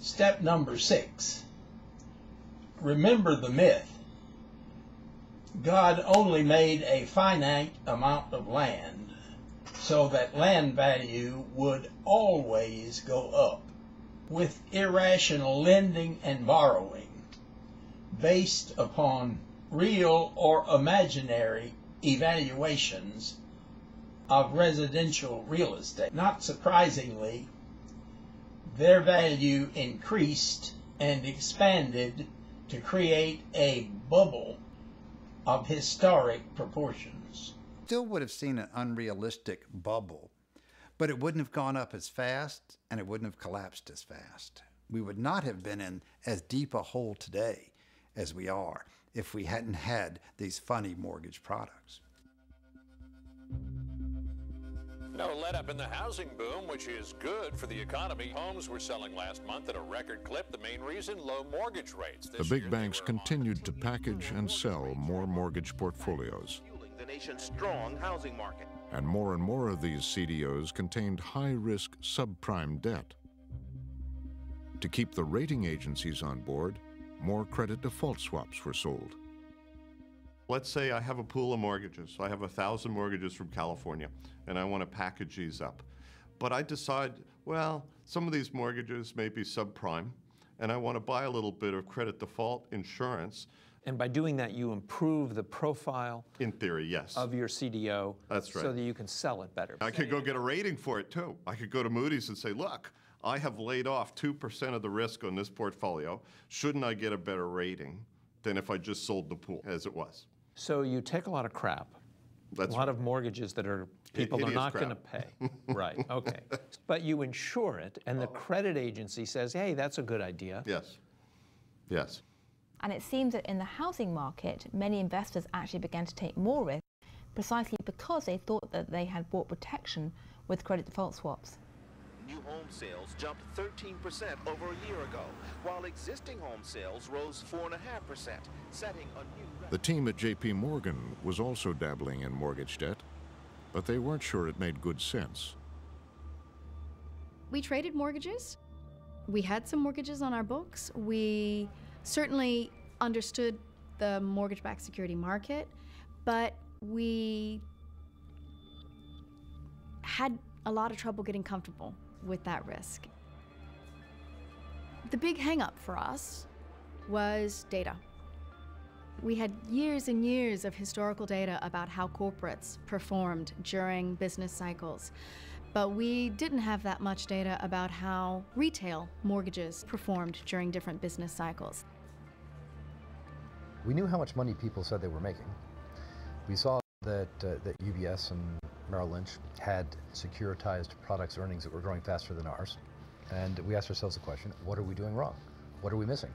Step number 6. Remember the myth. God only made a finite amount of land so that land value would always go up. With irrational lending and borrowing based upon real or imaginary evaluations of residential real estate. Not surprisingly, their value increased and expanded to create a bubble of historic proportions. Still would have seen an unrealistic bubble, but it wouldn't have gone up as fast and it wouldn't have collapsed as fast. We would not have been in as deep a hole today as we are if we hadn't had these funny mortgage products. No let up in the housing boom, which is good for the economy. Homes were selling last month at a record clip. The main reason, low mortgage rates. The big banks continued to package and sell more mortgage portfolios. The nation's strong housing market. And more of these CDOs contained high-risk subprime debt. To keep the rating agencies on board, more credit default swaps were sold. Let's say I have a pool of mortgages. I have 1,000 mortgages from California, and I want to package these up. But I decide, well, some of these mortgages may be subprime, and I want to buy a little bit of credit default insurance. And by doing that, you improve the profile, in theory, yes, of your CDO. That's right. So that you can sell it better. I could go get a rating for it, too. I could go to Moody's and say, look, I have laid off 2% of the risk on this portfolio. Shouldn't I get a better rating than if I just sold the pool as it was? So you take a lot of crap. That's a lot of mortgages that are people are not going to pay. Right, okay. But you insure it, and the credit agency says, hey, that's a good idea. Yes, yes. And it seems that in the housing market, many investors actually began to take more risk precisely because they thought that they had bought protection with credit default swaps. New home sales jumped 13% over a year ago, while existing home sales rose 4.5%, setting a new record. The team at J.P. Morgan was also dabbling in mortgage debt, but they weren't sure it made good sense. We traded mortgages. We had some mortgages on our books. We certainly understood the mortgage-backed security market, but we had a lot of trouble getting comfortable with that risk. The big hang-up for us was data. We had years and years of historical data about how corporates performed during business cycles, but we didn't have that much data about how retail mortgages performed during different business cycles. We knew how much money people said they were making. We saw that UBS and Merrill Lynch had securitized products earnings that were growing faster than ours. And we asked ourselves the question, what are we doing wrong? What are we missing?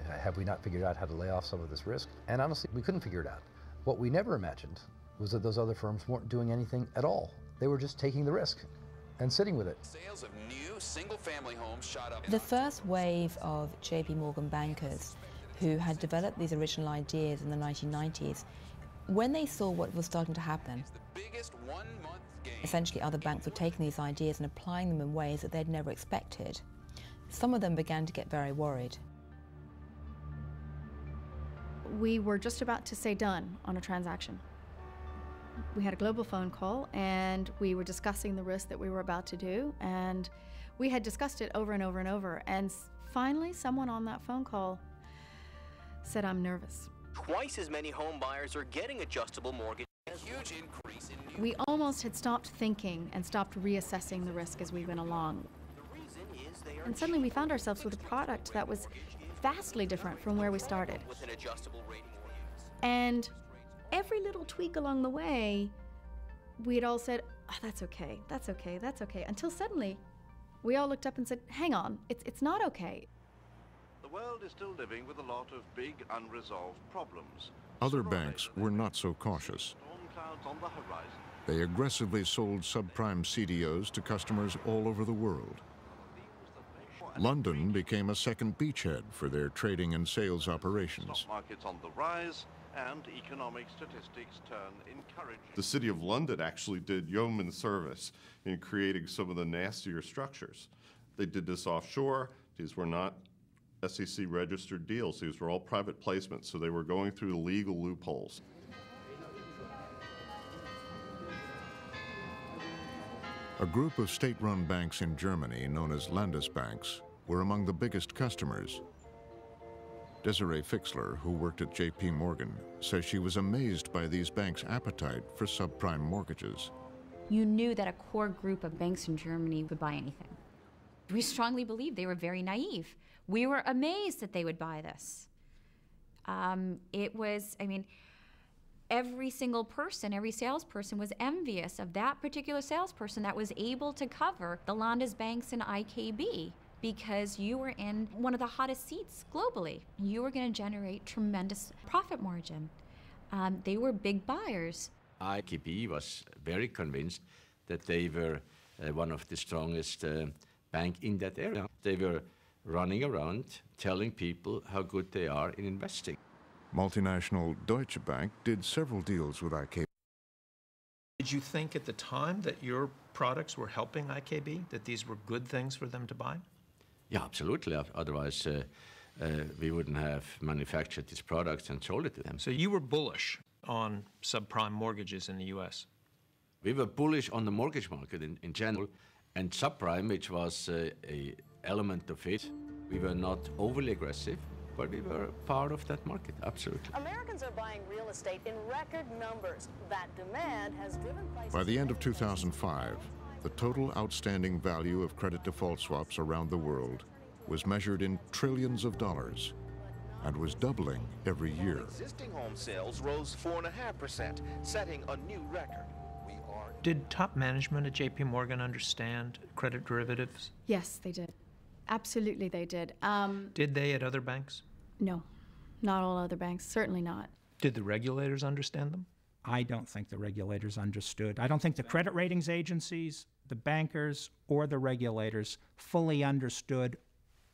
Have we not figured out how to lay off some of this risk? And honestly, we couldn't figure it out. What we never imagined was that those other firms weren't doing anything at all. They were just taking the risk and sitting with it. Sales of new single-family homes shot up. The first wave of J.P. Morgan bankers who had developed these original ideas in the 1990s, when they saw what was starting to happen, essentially other banks were taking these ideas and applying them in ways that they'd never expected. Some of them began to get very worried. We were just about to say done on a transaction. We had a global phone call and we were discussing the risk that we were about to do, and we had discussed it over and over and over, and finally someone on that phone call said, I'm nervous. Twice as many home buyers are getting adjustable mortgages. A huge increase in We almost had stopped thinking and stopped reassessing the risk as we went along. The reason is they are And suddenly we found ourselves with a product that was vastly different from where we started. with an adjustable rating ordinance. And every little tweak along the way, we had all said, oh, that's okay, that's okay, that's okay, until suddenly we all looked up and said, hang on, it's not okay. The world is still living with a lot of big unresolved problems. Other banks were not so cautious. Storm clouds on the horizon. They aggressively sold subprime CDOs to customers all over the world. London became a second beachhead for their trading and sales operations. Stock markets on the rise, and economic statistics turn encouraging. The City of London actually did yeoman service in creating some of the nastier structures. They did this offshore These were not SEC registered deals. These were all private placements, so they were going through the legal loopholes. A group of state-run banks in Germany, known as Landesbanks, were among the biggest customers. Desiree Fixler, who worked at J.P. Morgan, says she was amazed by these banks' appetite for subprime mortgages. You knew that a core group of banks in Germany would buy anything. We strongly believed they were very naive. We were amazed that they would buy this. Every single person, every salesperson was envious of that particular salesperson that was able to cover the Landesbanks and IKB, because you were in one of the hottest seats globally. You were going to generate tremendous profit margin. They were big buyers. IKB was very convinced that they were one of the strongest bank in that area. They were running around telling people how good they are in investing. Multinational Deutsche Bank did several deals with IKB. Did you think at the time that your products were helping IKB, that these were good things for them to buy? Yeah, absolutely. Otherwise, we wouldn't have manufactured these products and sold it to them. So you were bullish on subprime mortgages in the U.S.? We were bullish on the mortgage market in general, and subprime, which was an element of it. We were not overly aggressive, but we were part of that market, absolutely. Americans are buying real estate in record numbers. That demand has driven prices. By the end of 2005, the total outstanding value of credit default swaps around the world was measured in trillions of dollars and was doubling every year. Existing home sales rose 4.5%, setting a new record. Did top management at J.P. Morgan understand credit derivatives? Yes, they did. Absolutely, they did. Did they at other banks? No, not all other banks, certainly not. Did the regulators understand them? I don't think the regulators understood. I don't think the credit ratings agencies, the bankers, or the regulators fully understood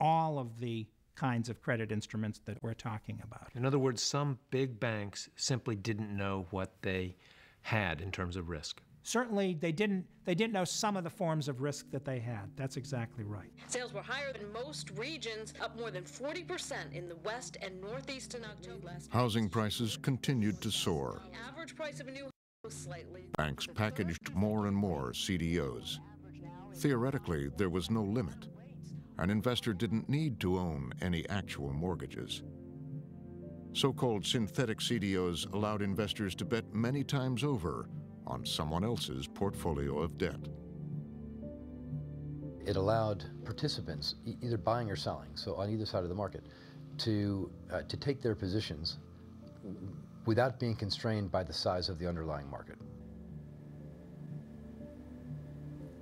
all of the kinds of credit instruments that we're talking about. In other words, some big banks simply didn't know what they had in terms of risk. Certainly, they didn't know some of the forms of risk that they had. That's exactly right. Sales were higher than most regions, up more than 40% in the West and Northeast in October. Housing prices continued to soar. The average price of a new home was slightly. Banks packaged more and more CDOs. Theoretically, there was no limit. An investor didn't need to own any actual mortgages. So-called synthetic CDOs allowed investors to bet many times over on someone else's portfolio of debt. It allowed participants, either buying or selling, so on either side of the market, to take their positions without being constrained by the size of the underlying market.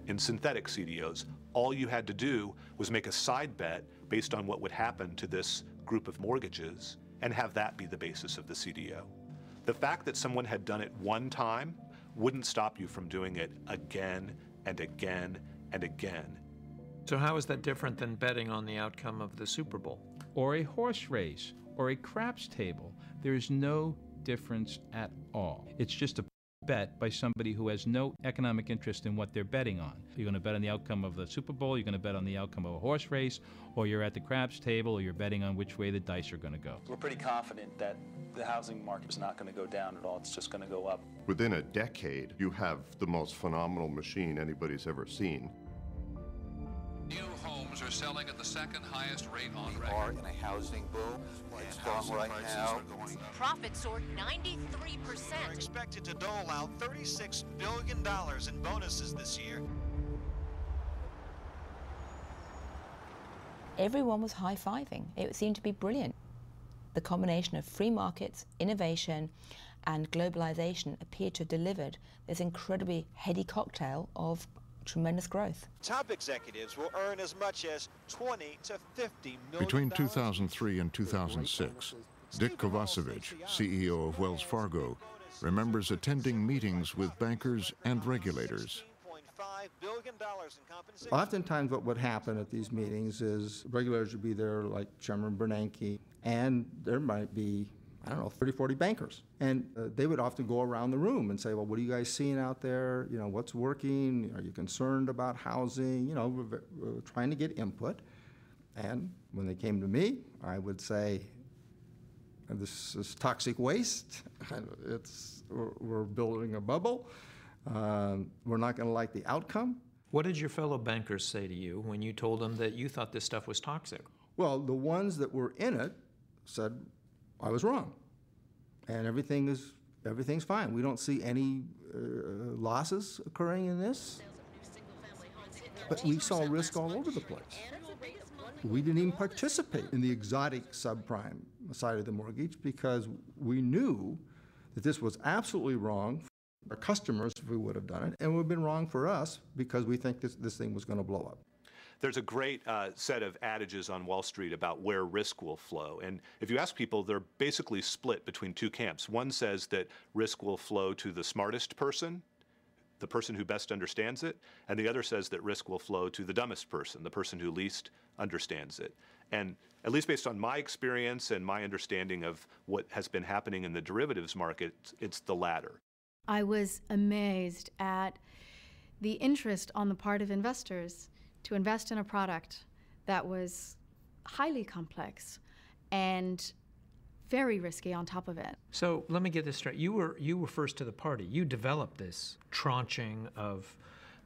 In synthetic CDOs, all you had to do was make a side bet based on what would happen to this group of mortgages and have that be the basis of the CDO. The fact that someone had done it one time wouldn't stop you from doing it again and again and again. So how is that different than betting on the outcome of the Super Bowl? Or a horse race, or a craps table? There is no difference at all. It's just a bet by somebody who has no economic interest in what they're betting on. You're going to bet on the outcome of the Super Bowl, you're going to bet on the outcome of a horse race, or you're at the craps table, or you're betting on which way the dice are going to go. We're pretty confident that the housing market is not going to go down at all. It's just going to go up. Within a decade, you have the most phenomenal machine anybody's ever seen. New homes are selling at the second highest rate on record. We are in a housing boom. It's strong right now. Profits soared 93%. We're expected to dole out $36 billion in bonuses this year. Everyone was high-fiving. It seemed to be brilliant. The combination of free markets, innovation, and globalization appeared to have delivered this incredibly heady cocktail of tremendous growth. Top executives will earn as much as $20 to $50 million. Between 2003 and 2006, Dick Kovacevic, CEO of Wells Fargo, remembers attending meetings with bankers and regulators. Oftentimes what would happen at these meetings is regulators would be there, like Chairman Bernanke, and there might be, 30, 40 bankers. And they would often go around the room and say, well, what are you guys seeing out there? What's working? Are you concerned about housing? We're trying to get input. And when they came to me, I would say, this is toxic waste. We're building a bubble. We're not going to like the outcome. What did your fellow bankers say to you when you told them that you thought this stuff was toxic? Well, the ones that were in it said I was wrong, and everything's fine. We don't see any losses occurring in this. But we saw risk all over the place. We didn't even participate in the exotic subprime side of the mortgage because we knew that this was absolutely wrong for our customers if we would have done it, and it would have been wrong for us because we think this thing was going to blow up. There's a great set of adages on Wall Street about where risk will flow. And if you ask people, they're basically split between two camps. One says that risk will flow to the smartest person, the person who best understands it, and the other says that risk will flow to the dumbest person, the person who least understands it. And at least based on my experience and my understanding of what has been happening in the derivatives market, it's the latter. I was amazed at the interest on the part of investors to invest in a product that was highly complex and very risky on top of it. So let me get this straight. You were first to the party. You developed this tranching of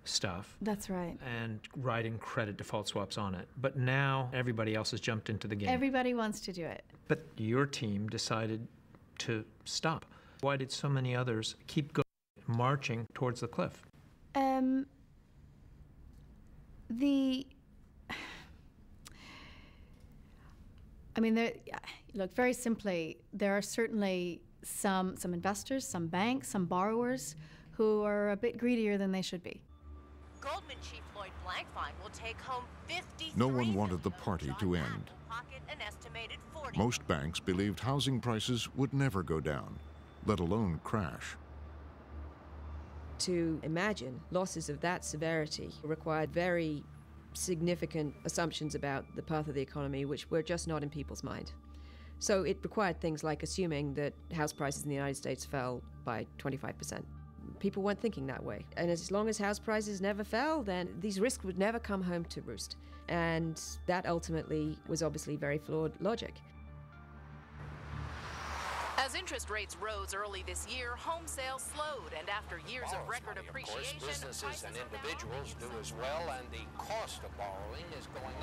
stuff. That's right. And writing credit default swaps on it. But now everybody else has jumped into the game. Everybody wants to do it. But your team decided to stop. Why did so many others keep going, marching towards the cliff? Look, very simply, there are certainly some investors, some banks, some borrowers who are a bit greedier than they should be. Goldman chief Lloyd Blankfein will take home $53 No one wanted the party to end. an estimated 40. Most banks believed housing prices would never go down, let alone crash. To imagine losses of that severity required very significant assumptions about the path of the economy, which were just not in people's mind. So it required things like assuming that house prices in the United States fell by 25%. People weren't thinking that way. And as long as house prices never fell, then these risks would never come home to roost. And that ultimately was obviously very flawed logic. As interest rates rose early this year, home sales slowed, and after years of record appreciation, businesses and individuals do as well, and the cost of borrowing is going up.